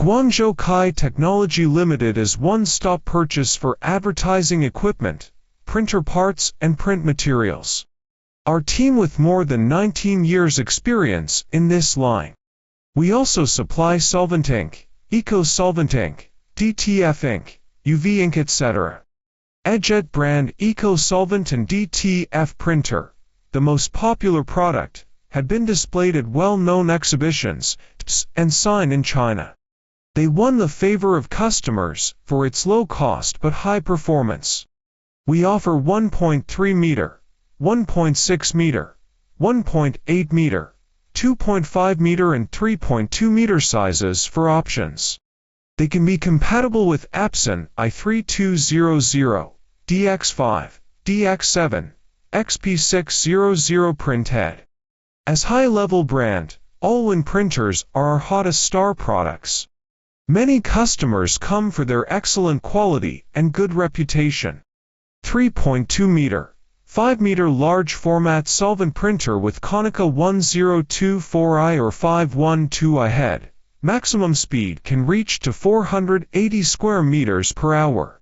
Guangzhou Ky Technology Limited is one-stop purchase for advertising equipment, printer parts, and print materials. Our team with more than 19 years experience in this line. We also supply solvent ink, eco-solvent ink, DTF ink, UV ink, etc. EJET brand eco-solvent and DTF printer, the most popular product, had been displayed at well-known exhibitions and sign in China. They won the favor of customers for its low cost but high performance. We offer 1.3 meter, 1.6 meter, 1.8 meter, 2.5 meter and 3.2 meter sizes for options. They can be compatible with Epson i3200, DX5, DX7, XP600 printhead. As high-level brand, all-in printers are our hottest star products. Many customers come for their excellent quality and good reputation. 3.2 meter, 5 meter large format solvent printer with Konica 1024i or 512i head. Maximum speed can reach to 480 square meters per hour.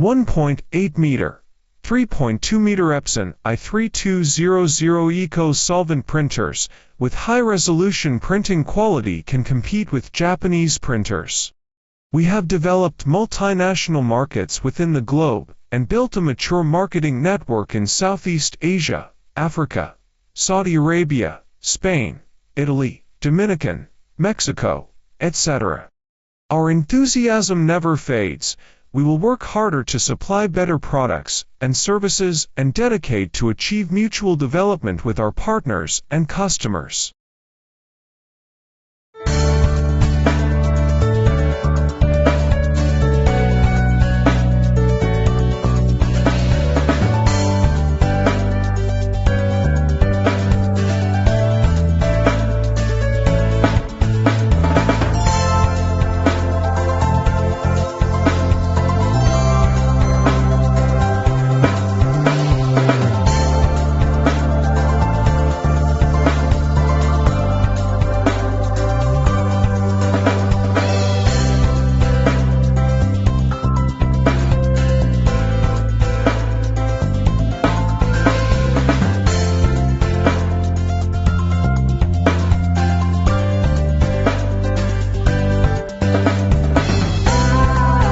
1.8 meter, 3.2 meter Epson i3200 eco-solvent printers with high-resolution printing quality can compete with Japanese printers. We have developed multinational markets within the globe and built a mature marketing network in Southeast Asia, Africa, Saudi Arabia, Spain, Italy, Dominican, Mexico, etc. Our enthusiasm never fades. We will work harder to supply better products and services and dedicate to achieve mutual development with our partners and customers.